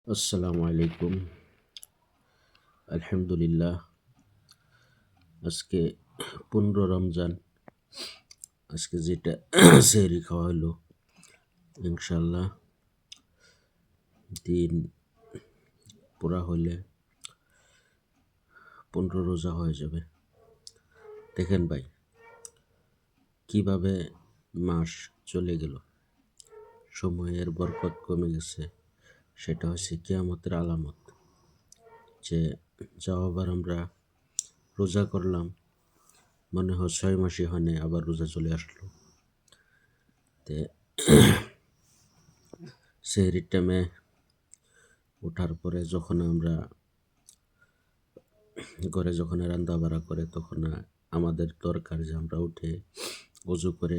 আসসালামু আলাইকুম। আলহামদুলিল্লাহ। আজকে 15 রমজান। আজকে যেটা সেহরি খাওয়া হলো, ইনশাল্লাহ দিন পুরা হলে 15 রোজা হয়ে যাবে। দেখেন ভাই, কিভাবে মাস চলে গেল, সময়ের বরকত কমে গেছে। সেটা হচ্ছে কিয়ামতের আলামত, যে যাও আবার আমরা রোজা করলাম, মনে হয় 6 মাসই হয় আবার রোজা চলে আসলো। তে সেহরির টাইমে ওঠার পরে যখন আমরা ঘরে যখন রান্না বাড়া করে, তখন আমাদের দরকার যে আমরা উঠে অজু করে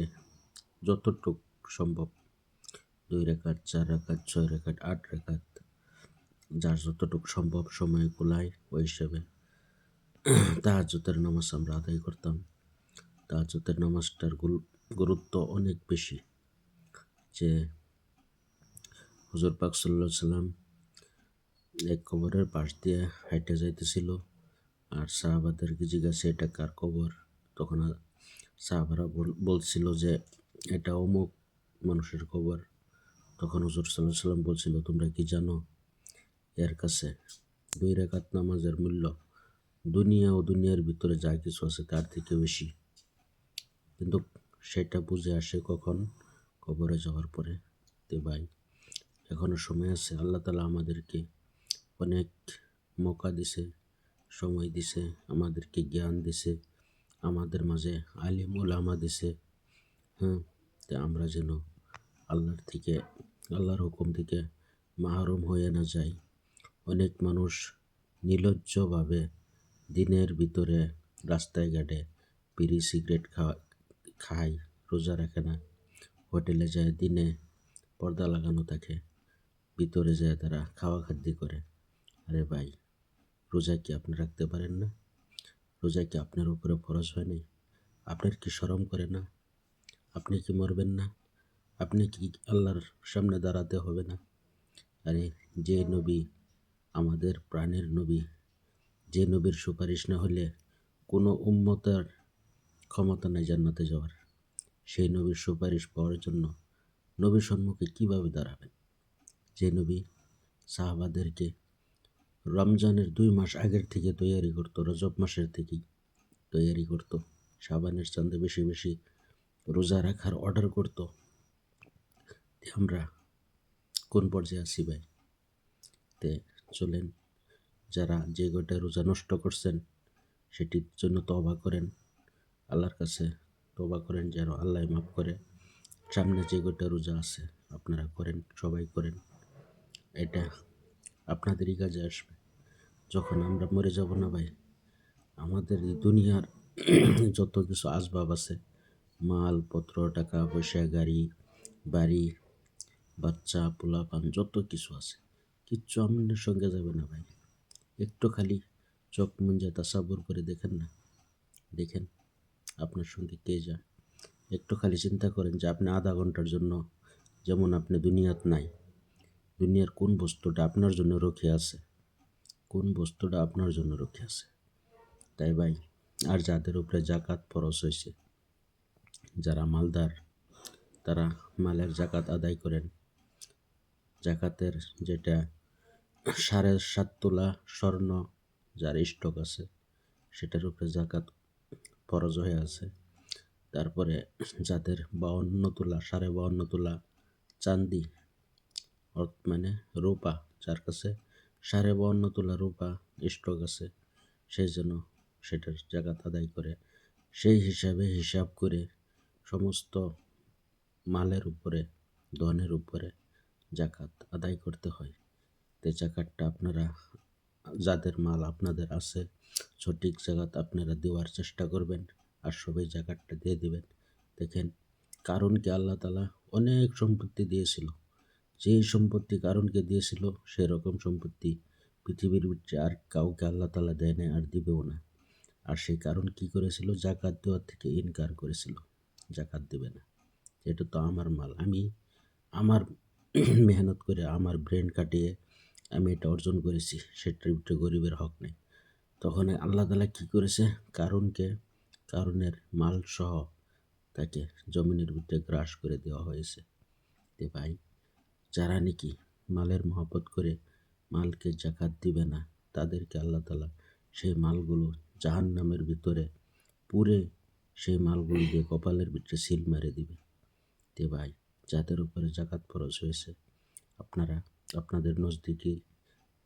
যতটুক সম্ভব 2 রাকাত, 4 রাকাত, 6 রাকাত, 8 রাকাত, যার যতটুক সম্ভব সময় কুলায় ওই হিসেবে তাহাজ্জুদের নামাজ আমরা আদায় করতাম। তাহাজ্জুদের নামাজটার গুরুত্ব অনেক বেশি, যে হুজুর পাক সাল্লাল্লাহু আলাইহি সাল্লাম এক কবরের পাশ দিয়ে হাইটে যাইতেছিল, আর সাহাবাদেরকে জিজ্ঞাসা এটা কার কবর। তখন সাহাবারা বলছিল যে এটা অমুক মানুষের কবর। তখন হুজুর সাল্লাল্লাহু আলাইহি সাল্লাম বলছিল, তোমরা কি জানো এর কাছে 2 রাকাত নামাজের মূল্য দুনিয়া ও দুনিয়ার ভিতরে যা কিছু আছে তার থেকে বেশি। কিন্তু সেটা বুঝে আসে কখন? কবরে যাওয়ার পরে। তে ভাই, এখনো সময় আছে। আল্লাহ তাআলা আমাদেরকে অনেক মৌকা দিছে, সময় দিছে, আমাদেরকে জ্ঞান দিছে, আমাদের মাঝে আলিম উলামা দিছে। হ্যাঁ, তা আমরা যেন আল্লাহর হুকুম থেকে মাহরুম হয়ে না যাই। অনেক মানুষ নির্লজ্জভাবে দিনের ভিতরে রাস্তায় ঘাটে বিড়ি সিগারেট খায়, রোজা রাখে না। হোটেলে যায়, দিনে পর্দা লাগানো থাকে, ভিতরে যায় তারা খাওয়া খাদ্য করে। আরে ভাই, রোজা কি আপনি রাখতে পারেন না? রোজা কি আপনার উপরে ফরজ হয় নাই? আপনার কি শরম করে না? আপনি কি মরবেন না? আপনি কি আল্লাহর সামনে দাঁড়াতে হবে না? আরে, যে নবী আমাদের প্রাণের নবী, যে নবীর সুপারিশ না হলে কোনো উম্মতের ক্ষমতা নাই জান্নাতে যাওয়ার, সেই নবীর সুপারিশ পাওয়ার জন্য নবীর সম্মুখে কিভাবে দাঁড়াবেন? যে নবী সাহাবাদেরকে রমজানের 2 মাস আগের থেকে তৈয়ারি করতো, রজব মাসের থেকেই তৈয়ারি করতো, শাবানের চাঁদে বেশি বেশি রোজা রাখার অর্ডার করতো। আমরা কোন পর্যায়ে আছি ভাই? তে চলেন, যারা যে গোটা রোজা নষ্ট করছেন সেটির জন্য তওবা করেন, আল্লাহর কাছে তওবা করেন যেন আল্লাহ মাফ করে। সামনে যে গোটা রোজা আছে আপনারা করেন, সবাই করেন। এটা আপনাদেরই কাজে আসবে। যখন আমরা মরে যাব না ভাই, আমাদের এই দুনিয়ার যত কিছু আসবাব আছে, মালপত্র, টাকা পয়সা, গাড়ি বাড়ি, বাচ্চা পোলাপান, যত কিছু আছে, কিচ্ছু আমাদের সঙ্গে যাবে না ভাই। একটু খালি চোখ মুঞ্জে তাসাব্বুর করে দেখেন না, দেখেন আপনার সঙ্গে কে যায়। একটু খালি চিন্তা করেন যে আপনি আধা ঘন্টার জন্য, যেমন আপনি দুনিয়াত নাই, দুনিয়ার কোন বস্তুটা আপনার জন্য রক্ষে আছে, কোন বস্তুটা আপনার জন্য রক্ষে আছে। তাই ভাই, আর যাদের উপরে জাকাত ফরজ হয়েছে, যারা মালদার, তারা মালের জাকাত আদায় করেন। জাকাতের যেটা 7.5 তোলা স্বর্ণ যার স্টক আছে, সেটার উপরে জাকাত ফরজ হয়ে আছে। তারপরে যাদের 52 তোলা, 52.5 তোলা চান্দি, মানে রূপা, যার কাছে 52.5 তোলা রূপা স্টক আছে, সেই জন্য সেটার জাকাত আদায় করে। সেই হিসাব করে সমস্ত মালের উপরে, ধনের উপরে জাকাত আদায় করতে হয়। তে জাকাতটা আপনারা, যাদের মাল আপনাদের আছে, সঠিক জাকাত আপনারা দেওয়ার চেষ্টা করবেন, আর সবাই জাকাতটা দিয়ে দিবেন। দেখেন, কারণকে আল্লাহ তাআলা অনেক সম্পত্তি দিয়েছিল। যেই সম্পত্তি কারণকে দিয়েছিল সেরকম সম্পত্তি পৃথিবীর ভিতরে আর কাউকে আল্লাহ তাআলা দেয় না, আর দিবেও না। আর সেই কারণ কি করেছিল? জাকাত দেওয়ার থেকে ইনকার করেছিল, জাকাত দেবে না। এটা তো আমার মাল, আমি আমার মেহনত করে, আমার ব্রেন কাটিয়ে আমি এটা অর্জন করেছি, সেটার ভিতরে গরিবের হক নেই। তখন আল্লাহ তাআলা কী করেছে, কারুনের মাল সহ তাকে জমিনের ভিতরে গ্রাস করে দেওয়া হয়েছে। তে ভাই, যারা নাকি মালের মহব্বত করে মালকে জাকাত দিবে না, তাদেরকে আল্লাহ তাআলা সেই মালগুলো জাহান্নামের ভিতরে পুড়ে সেই মালগুলো দিয়ে কপালের ভিতরে সিল মেরে দিবে। তে ভাই, যাদের উপরে জাকাত ফরজ হয়েছে, আপনারা আপনাদের নজদিকে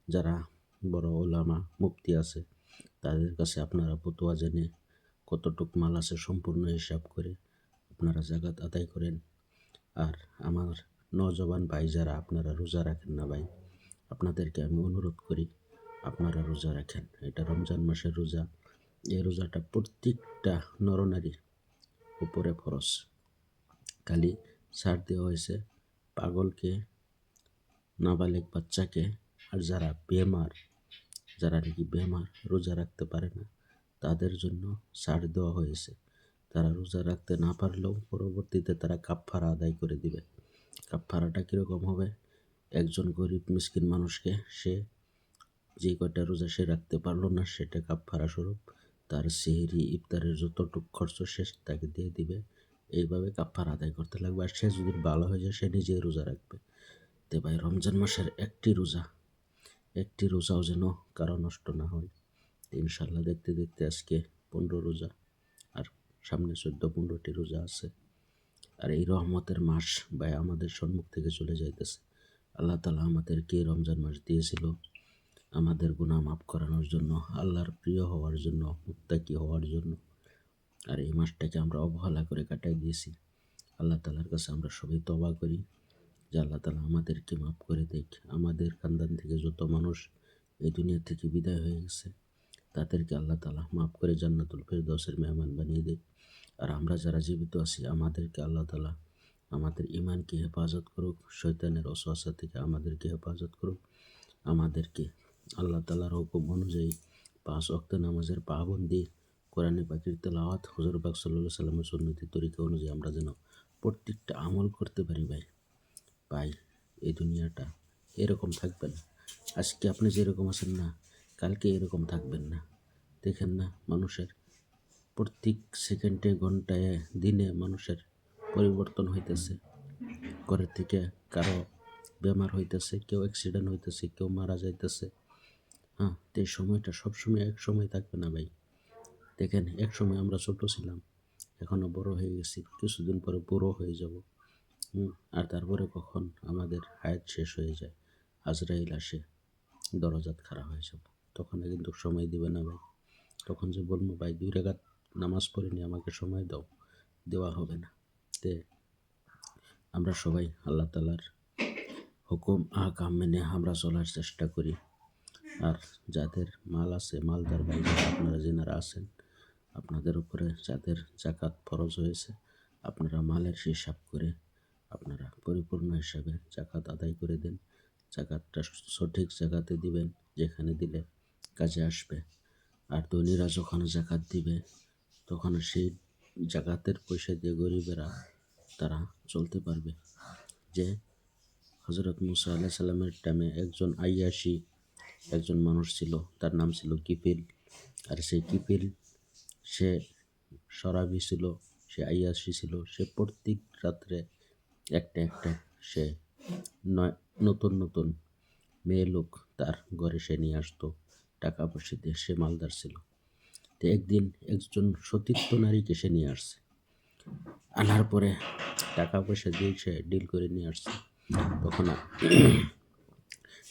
যারা বড় ওলামা মুফতি আছে, তাদের কাছে আপনারা ফতোয়া জেনে কতটুক মাল আছে সম্পূর্ণ হিসাব করে আপনারা জাকাত আদায় করেন। আর আমার নওজওয়ান ভাই যারা আপনারা রোজা রাখেন না ভাই, আপনাদেরকে আমি অনুরোধ করি আপনারা রোজা রাখেন। এটা রমজান মাসের রোজা। এই রোজাটা প্রত্যেকটা নরনারীর উপরে ফরজ। খালি ছাড় দেওয়া হয়েছে পাগলকে, নাবালেগ বাচ্চাকে, আর যারা নাকি বেমার রোজা রাখতে পারে না, তাদের জন্য ছাড় দেওয়া হয়েছে। তারা রোজা রাখতে না পারলেও পরবর্তীতে তারা কাফফারা আদায় করে দিবে। কাফফারাটা কীরকম হবে, একজন গরিব মিসকিন মানুষকে সে যে কয়টা রোজা সে রাখতে পারলো না, সেটা কাফফারা স্বরূপ তার সেহরি ইফতারের যতটুক খরচ সে তাকে দিয়ে দিবে। এইভাবে কাফফারা আদায় করতে লাগবে। আর সে যদি ভালো হয়ে যায়, সে নিজেই রোজা রাখবে। তে ভাই, রমজান মাসের একটি রোজাও যেন কারো নষ্ট না হয়। ইনশাল্লাহ দেখতে দেখতে আজকে 15 রোজা, আর সামনে 14-15টি রোজা আছে। আর এই রহমতের মাস ভাই আমাদের সম্মুখ থেকে চলে যাইতেছে। আল্লাহ তাআলা আমাদেরকে রমজান মাস দিয়েছিল আমাদের গুনাহ মাফ করানোর জন্য, আল্লাহর প্রিয় হওয়ার জন্য, মুত্তাকি হওয়ার জন্য। আর এই মাসটাকে আমরা অবহেলা করে কাটাই দিয়েছি। আল্লাহ তাআলার কাছে আমরা সবাই তওবা করি যে আল্লাহ তাআলা আমাদেরকে মাফ করে দেখ। আমাদের খানদান থেকে যত মানুষ এই দুনিয়া থেকে বিদায় হয়ে গেছে, তাদেরকে আল্লাহ তাআলা মাফ করে জান্নাতুল ফেরদৌসের মেহমান বানিয়ে দেখ। আর আমরা যারা জীবিত আছি, আমাদেরকে আল্লাহ তাআলা আমাদের ঈমানকে হেফাজত করুক, শয়তানের ওয়াসওয়াসা থেকে আমাদেরকে হেফাজত করুক। আমাদেরকে আল্লাহ তাআলার হুকুম অনুযায়ী 5 ওয়াক্ত নামাজের পাবন্দি, কোরআনে পাকের তেলাওয়াত, হুজুর পাক সাল্লাল্লাহু আলাইহি সাল্লামের সুন্নতি তরিকা অনুযায়ী আমরা যেন প্রত্যেকটা আমল করতে পারি। ভাই, এই দুনিয়াটা এরকম থাকবে না। আজকে আপনি যেরকম আছেন না, কালকে এরকম থাকবেন না। দেখেন না, মানুষের প্রত্যেক সেকেন্ডে, ঘন্টায়, দিনে মানুষের পরিবর্তন হইতেছে। ঘরের থেকে কারো বেমার হইতেছে, কেউ অ্যাক্সিডেন্ট হইতেছে, কেউ মারা যাইতেছে। হ্যাঁ, তো এই সময়টা সবসময় এক সময় থাকবে না ভাই। দেখেন, এক সময় আমরা ছোট ছিলাম, এখনও বড় হয়ে গেছি, কিছুদিন পরে বুড়ো হয়ে যাব। আর তারপরে কখন আমাদের হায়াত শেষ হয়ে যায়, আজরাইল আসে, দরজাত খাড়া হয়ে যাব, তখন কিন্তু সময় দিবে না ভাই। তখন যে বলবো ভাই 2 রাকাত নামাজ পড়িনি, আমাকে সময় দাও, দেওয়া হবে না। তে আমরা সবাই আল্লাহ তাআলার হুকুম আহকাম মেনে আমরা চলার চেষ্টা করি। আর যাদের মাল আছে, মালদার ভাই যারা আপনারা যেনারা আছেন, আপনাদের উপরে যাদের জাকাত ফরজ হয়েছে, আপনারা মালের হিসাব করে আপনারা পরিপূর্ণ হিসাবে জাকাত আদায় করে দেন। জাকাতটা সঠিক জায়গাতে দিবেন, যেখানে দিলে কাজে আসবে। আর ধনীরা যখন জাকাত দিবে, তখন সেই জাকাতের পয়সা দিয়ে গরিবেরা তারা চলতে পারবে। যে হজরত মুসা আলাইহিস সালামের টাইমে একজন মানুষ ছিল, তার নাম ছিল কিফিল। আর সেই কিফিল, সে শরাবি ছিল, সে আইয়াসি ছিল। সে প্রত্যেক রাত্রে একটা সে নতুন নতুন মেয়ে লোক তার ঘরে সে নিয়ে আসতো, টাকা পয়সা দিয়ে। সে মালদার ছিল। তো একদিন একজন সতীর্থ নারীকে সে নিয়ে আসছে, আনার পরে টাকা পয়সা দিয়ে সে ডিল করে নিয়ে আসছে। তখন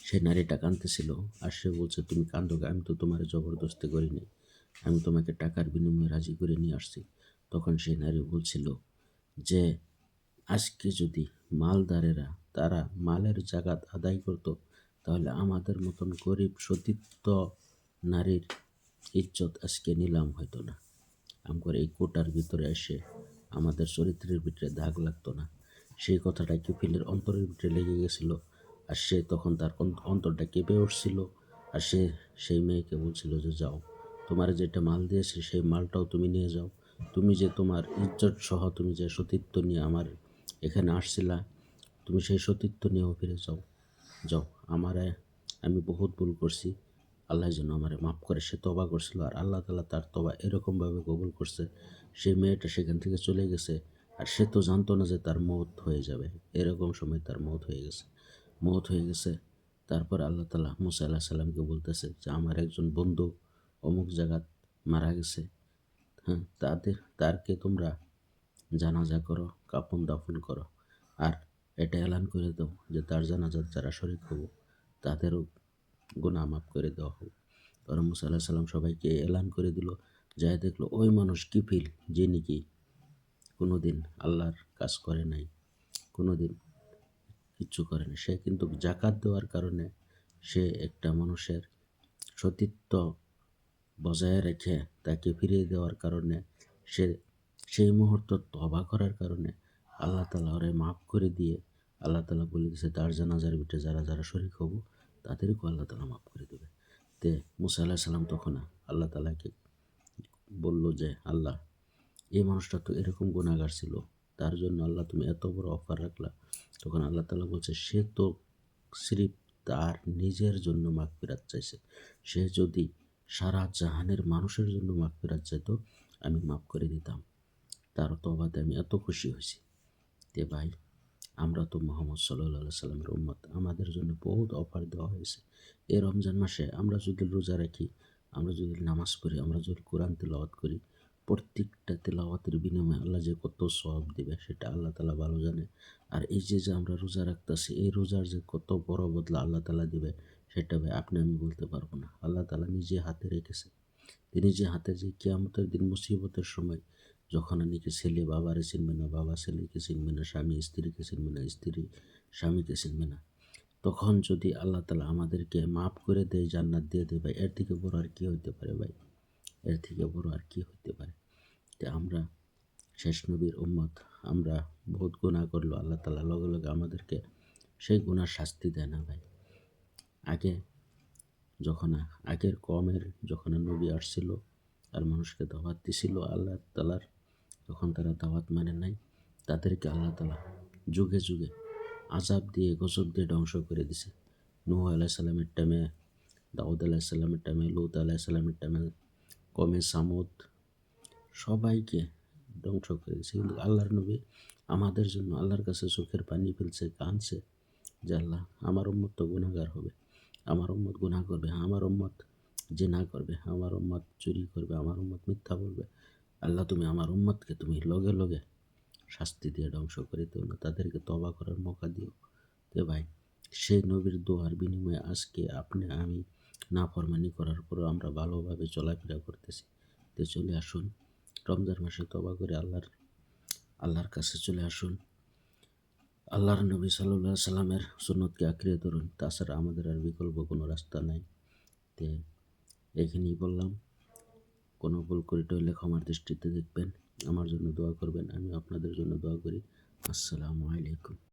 সে নারীটা কাঁদতেছিল, আর সে বলছে, তুমি কান্দো, আমি তো তোমার জবরদস্তি করিনি, আমি তোমাকে টাকার বিনিময়ে রাজি করে নিয়ে আসছি। তখন সেই নারী বলছিল যে আজকে যদি মালদারেরা তারা মালের জাকাত আদায় করতো, তাহলে আমাদের মতন গরিব সতীর্থ নারীর ইজ্জত আজকে নিলাম হয়তো না। আমার এই কোটার ভিতরে এসে আমাদের চরিত্রের ভিতরে দাগ লাগতো না। সেই কথাটা কিফিলের অন্তরের ভিতরে লেগে গেছিল। আর সে তখন তার অন্তরটা কেঁপে উঠছিল। আর সে সেই মেয়েকে বলছিল যে যাও, তোমার যেটা মাল দিয়েছে সেই মালটাও তুমি নিয়ে যাও। তুমি যে তোমার ইজ্জত সহ তুমি যে সতীর্থ নিয়ে আমার এখানে আসছিলা, তুমি সেই সতীর্থ নিয়েও ফিরে যাও। আমি বহুত ভুল করছি, আল্লাহ যেন আমারে মাফ করে। সে তওবা করছিল, আর আল্লাহ তাআলা তার তওবা এরকমভাবে কবুল করছে, সেই মেয়েটা সেখান থেকে চলে গেছে। আর সে তো জানতো না যে তার মৌত হয়ে যাবে, এরকম সময় তার মৌত হয়ে গেছে। মৌত হয়ে গেছে, তারপর আল্লাহ তাআলা মূসা আলাইহিস সালামকে বলতেছে যে আমার একজন বন্ধু অমুক জায়গাত মারা গেছে, হ্যাঁ, তারকে তোমরা জানাজা করো, কাফন দাফন করো, আর এটা এলান করে দাও যে তার জানাজার যারা শরীক হবো তাদেরও গুনাহ মাফ করে দেওয়া হোক। তখন মূসা আলাইহিস সালাম সবাইকে এলান করে দিল। যায় দেখলো ওই মানুষ কিফিল, যে নাকি কোনোদিন আল্লাহর কাজ করে নাই, কোনোদিন কিচ্ছু করে নাই। সে কিন্তু জাকাত দেওয়ার কারণে, সে একটা মানুষের সতীত্ব বজায় রেখে তাকে ফিরিয়ে দেওয়ার কারণে, সে সেই মুহূর্ত তওবা করার কারণে আল্লাহ তাআলা ওরে মাফ করে দিয়ে আল্লাহ তাআলা বলে দিয়েছে তার জানাজার ভিতরে যারা যারা শরীক হব তাদেরকেও আল্লাহ তাআলা মাফ করে দেবে। তে মূসা আলাইহিস সালাম তখন আল্লাহ তাআলাকে বলল যে আল্লাহ, এই মানুষটা তো এরকম গুনাহগার ছিল, তার জন্য আল্লাহ তুমি এত বড় অফার রাখলা। তখন আল্লাহ তাআলা বলছে সে তো সিরিফ তার নিজের জন্য মাগফিরাত চাইছে, সে যদি সারা জাহানের মানুষের জন্য মাগফিরাত চাইতো আমি মাফ করে দিতাম, তার তওবাতে আমি এত খুশি হয়েছি। তে ভাই, আমরা তো মুহাম্মদ সাল্লাল্লাহু আলাইহি সাল্লামের উম্মত, আমাদের জন্য বহুত অফার দেওয়া হয়েছে। এই রমজান মাসে আমরা যদি রোজা রাখি, আমরা যদি নামাজ পড়ি, আমরা যদি কোরআন তেলাওয়াত করি, প্রত্যেকটা তেলাওয়াতের বিনিময়ে আল্লাহ যে কত সওয়াব দিবে সেটা আল্লাহ তাআলা ভালো জানে। আর এই যে আমরা রোজা রাখতেছি, এই রোজার যে কত বড় বদলা আল্লাহ তাআলা দিবে সেটা ভাই আপনি আমি বলতে পারবো না। আল্লাহ তাআলা নিজে হাতে রেখেছে। তিনি যে হাতে যে কিয়ামতের দিন মুসিবতের সময় যখন নাকি ছেলে বাবারে চিনবে না, বাবা ছেলেকে চিনবে না, স্বামী স্ত্রীকে চিনবে না, স্ত্রী স্বামীকে চিনবে না, তখন যদি আল্লাহ তাআলা আমাদেরকে মাফ করে দেয়, জান্নাত দিয়ে দেয়, ভাই এর থেকে বড় আর কি হইতে পারে ভাই? এর থেকে বড় আর কি হইতে পারে? যে আমরা শেষ নবীর উম্মত, আমরা বহুত গুনাহ করলো, আল্লাহ তাআলা লগে লগে আমাদেরকে সেই গুনার শাস্তি দেয় না ভাই। আগে যখন আগের কওমের যখন নবী আসছিল আর মানুষকে দাওয়াত দিছিল আল্লাহ তাআলার, তখন তারা দাওয়াত মানে নাই, তাদেরকে আল্লাহ তাআলা যুগে যুগে আযাব দিয়ে গজব দিয়ে ধ্বংস করে দিছে। নূহ আলাইহিস সালামের টাইমে, দাউদ আলাইহিস সালামের টাইমে, লূত আলাইহিস সালামের টাইমে, কওমে সামুদ, সবাইকে ধ্বংস করে দিছে। কিন্তু আল্লাহর নবী আমাদের জন্য আল্লাহর কাছে চোখের পানি ফেলছে, কাঁদছে যে আল্লাহ, আমার উম্মত তো গুনাহগার হবে, আমার উম্মত গুনাহ করবে, আমার উম্মত জিনা করবে, আমার উম্মত চুরি করবে, আমার উম্মত মিথ্যা বলবে, আল্লাহ তুমি আমার উম্মতকে তুমি লগে লগে শাস্তি দিয়ে ধ্বংস করে দিও না, তাদেরকে তওবা করার মৌকা দিও। তো ভাই, সেই নবীর দোয়ার বিনিময়ে আজকে আপনি আমি নাফরমানি করার পরও আমরা ভালোভাবে চলাফেরা করতেছি। তো চলে আসুন, রমজান মাসে তওবা করে আল্লাহর কাছে চলে আসুন। আল্লাহর নবী সাল্লাল্লাহু আলাইহি সাল্লামের সুন্নতকে আঁকড়ে ধরুন, তাছাড়া আমাদের আর বিকল্প কোনো রাস্তা নাই। তে এইখানেই বললাম, কোনো ভুল করিতে হইলে ক্ষমার দৃষ্টিতে দেখবেন, আমার জন্য দোয়া করবেন, আমি আপনাদের জন্য দোয়া করি। আসসালামু আলাইকুম।